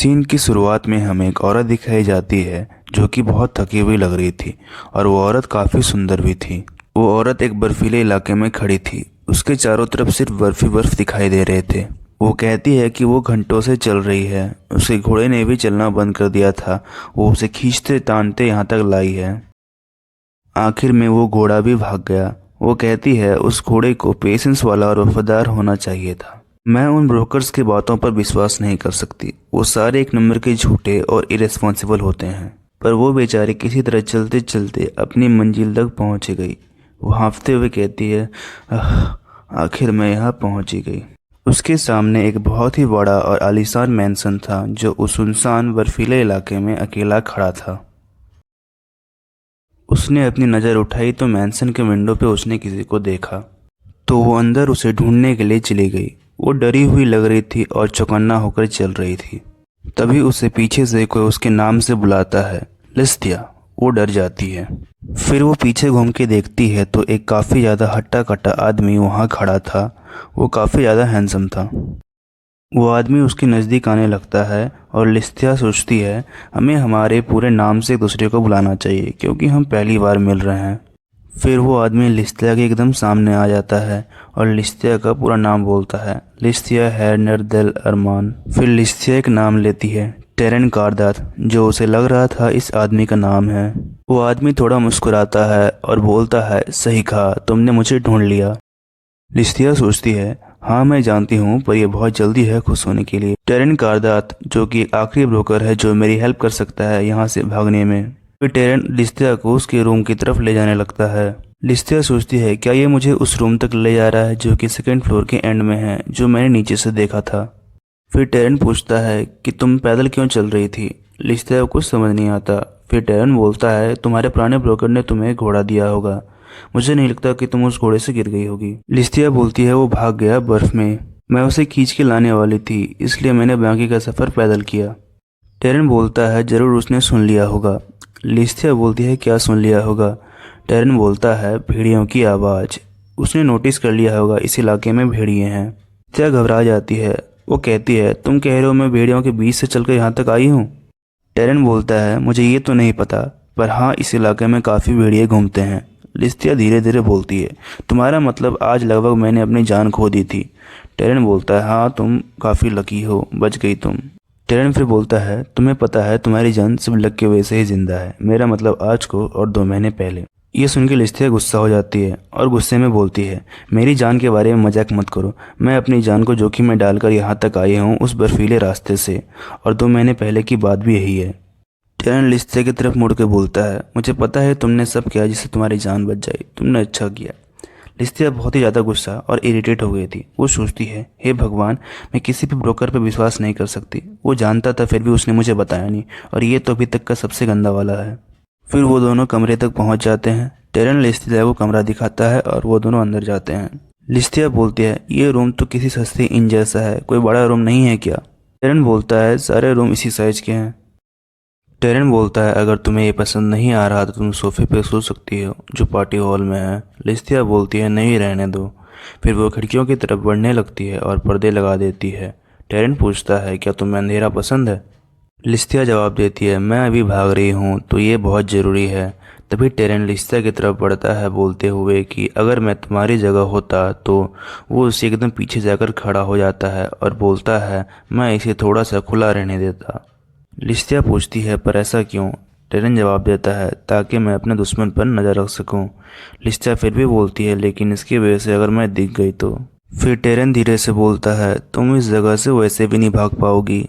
Scene की शुरुआत में हमें एक औरत दिखाई जाती है जो कि बहुत थकी हुई लग रही थी और वो औरत काफ़ी सुंदर भी थी। वो औरत एक बर्फीले इलाके में खड़ी थी। उसके चारों तरफ सिर्फ बर्फ ही बर्फ दिखाई दे रहे थे। वो कहती है कि वो घंटों से चल रही है, उसके घोड़े ने भी चलना बंद कर दिया था। वो उसे खींचते तानते यहाँ तक लाई है। आखिर में वो घोड़ा भी भाग गया। वो कहती है उस घोड़े को पेशेंस वाला और वफादार होना चाहिए था। मैं उन ब्रोकर्स की बातों पर विश्वास नहीं कर सकती। वो सारे एक नंबर के झूठे और इरेस्पॉन्सिबल होते हैं। पर वो बेचारी किसी तरह चलते चलते अपनी मंजिल तक पहुंच गई। वो हाँफते हुए कहती है, आखिर मैं यहाँ पहुंच गई। उसके सामने एक बहुत ही बड़ा और आलीशान मैंसन था जो उस सुनसान बर्फीले इलाके में अकेला खड़ा था। उसने अपनी नज़र उठाई तो मैंसन के विंडो पे उसने किसी को देखा, तो वो अंदर उसे ढूंढने के लिए चली गई। वो डरी हुई लग रही थी और चौकन्ना होकर चल रही थी। तभी उसे पीछे से कोई उसके नाम से बुलाता है, लिस्टिया। वो डर जाती है। फिर वो पीछे घूम के देखती है तो एक काफ़ी ज़्यादा हट्टा कट्टा आदमी वहाँ खड़ा था। वो काफ़ी ज़्यादा हैंडसम था। वो आदमी उसके नज़दीक आने लगता है और लिस्टिया सोचती है हमें हमारे पूरे नाम से एक दूसरे को बुलाना चाहिए क्योंकि हम पहली बार मिल रहे हैं। फिर वो आदमी लिस्टिया के एकदम सामने आ जाता है और लिस्टिया का पूरा नाम बोलता है, लिस्टिया हैरनर देल अरमान। फिर लिस्टिया एक नाम लेती है, टेरेन कार्दात, जो उसे लग रहा था इस आदमी का नाम है। वो आदमी थोड़ा मुस्कुराता है और बोलता है, सही कहा, तुमने मुझे ढूंढ लिया। लिस्टिया सोचती है, हाँ मैं जानती हूँ, पर यह बहुत जल्दी है खुश होने के लिए। टेरेन कार्दात, जो कि आखिरी ब्रोकर है जो मेरी हेल्प कर सकता है यहाँ से भागने में। फिर टेरेन लिस्टिया को उसके रूम की तरफ ले जाने लगता है। लिस्टिया सोचती है, क्या ये मुझे उस रूम तक ले जा रहा है जो कि सेकंड फ्लोर के एंड में है, जो मैंने नीचे से देखा था। फिर टेरेन पूछता है कि तुम पैदल क्यों चल रही थी। लिस्टिया को कुछ समझ नहीं आता। फिर टेरेन बोलता है, तुम्हारे पुराने ब्रोकर ने तुम्हें घोड़ा दिया होगा, मुझे नहीं लगता कि तुम उस घोड़े से गिर गई होगी। लिस्टिया बोलती है, वो भाग गया बर्फ में, मैं उसे खींच के लाने वाली थी, इसलिए मैंने बाकी का सफ़र पैदल किया। टेरेन बोलता है, जरूर उसने सुन लिया होगा। लिस्टिया बोलती है, क्या सुन लिया होगा। टेरेन बोलता है, भेड़ियों की आवाज़। उसने नोटिस कर लिया होगा इस इलाके में भेड़िए हैं। लिस्टिया घबरा जाती है। वो कहती है, तुम कह रहे हो मैं भेड़ियों के बीच से चलकर यहाँ तक आई हूँ। टेरेन बोलता है, मुझे ये तो नहीं पता, पर हाँ इस इलाके में काफ़ी भेड़िए घूमते हैं। लिस्टिया धीरे धीरे बोलती है, तुम्हारा मतलब आज लगभग मैंने अपनी जान खो दी थी। टेरेन बोलता है, हाँ तुम काफ़ी लकी हो, बच गई तुम। टेरेन फिर बोलता है, तुम्हें पता है तुम्हारी जान सिर्फ लक की वजह से ही जिंदा है, मेरा मतलब आज को और 2 महीने पहले। ये सुन के लिस्टिया गुस्सा हो जाती है और गुस्से में बोलती है, मेरी जान के बारे में मजाक मत करो, मैं अपनी जान को जोखिम में डालकर यहाँ तक आई हूँ उस बर्फीले रास्ते से, और 2 महीने पहले की बात भी यही है। टेरेन लिस्टिया की तरफ मुड़ के बोलता है, मुझे पता है तुमने सब किया जिससे तुम्हारी जान बच जाए, तुमने अच्छा किया। लिस्टिया बहुत ही ज़्यादा गुस्सा और इरिटेट हो गई थी। वो सोचती है, हे भगवान, मैं किसी भी ब्रोकर पर विश्वास नहीं कर सकती। वो जानता था फिर भी उसने मुझे बताया नहीं, और ये तो अभी तक का सबसे गंदा वाला है। फिर वो दोनों कमरे तक पहुंच जाते हैं। टेरेन लिस्टिया को कमरा दिखाता है और वो दोनों अंदर जाते हैं। लिस्टिया बोलती है, ये रूम तो किसी सस्ते इन जैसा है, कोई बड़ा रूम नहीं है क्या। टेरेन बोलता है, सारे रूम इसी साइज के हैं। टेरेन बोलता है, अगर तुम्हें ये पसंद नहीं आ रहा तो तुम सोफे पे सो सकती हो जो पार्टी हॉल में है। लिस्टिया बोलती है, नहीं रहने दो। फिर वो खिड़कियों की तरफ बढ़ने लगती है और पर्दे लगा देती है। टेरेन पूछता है, क्या तुम्हें अंधेरा पसंद है। लिस्टिया जवाब देती है, मैं अभी भाग रही हूँ तो ये बहुत ज़रूरी है। तभी टेरेन लिस्टिया की तरफ बढ़ता है बोलते हुए कि अगर मैं तुम्हारी जगह होता तो। वो उससे एकदम पीछे जाकर खड़ा हो जाता है और बोलता है, मैं इसे थोड़ा सा खुला रहने देता। लिस्टिया पूछती है, पर ऐसा क्यों। टेरेन जवाब देता है, ताकि मैं अपने दुश्मन पर नज़र रख सकूं। लिस्टिया फिर भी बोलती है, लेकिन इसकी वजह से अगर मैं दिख गई तो। फिर टेरेन धीरे से बोलता है, तुम इस जगह से वैसे भी नहीं भाग पाओगी।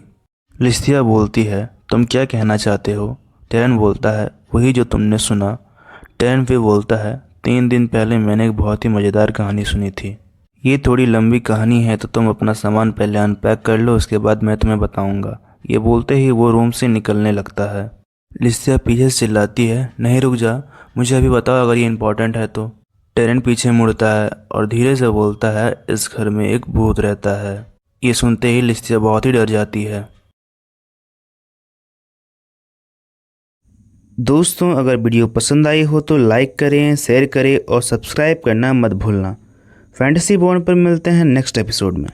लिस्टिया बोलती है, तुम क्या कहना चाहते हो। टेरेन बोलता है, वही जो तुमने सुना। टेरेन फिर बोलता है, 3 दिन पहले मैंने एक बहुत ही मज़ेदार कहानी सुनी थी। ये थोड़ी लंबी कहानी है तो तुम अपना सामान पहले अनपैक कर लो, उसके बाद मैं तुम्हें बताऊंगा। ये बोलते ही वो रूम से निकलने लगता है। लिस्टिया पीछे से चिल्लाती है, नहीं रुक जा, मुझे अभी बताओ अगर ये इम्पोर्टेंट है तो। टेरेन पीछे मुड़ता है और धीरे से बोलता है, इस घर में एक भूत रहता है। ये सुनते ही लिस्टिया बहुत ही डर जाती है। दोस्तों, अगर वीडियो पसंद आई हो तो लाइक करें, शेयर करें और सब्सक्राइब करना मत भूलना। फैंटेसी बॉन्ड पर मिलते हैं नेक्स्ट एपिसोड में।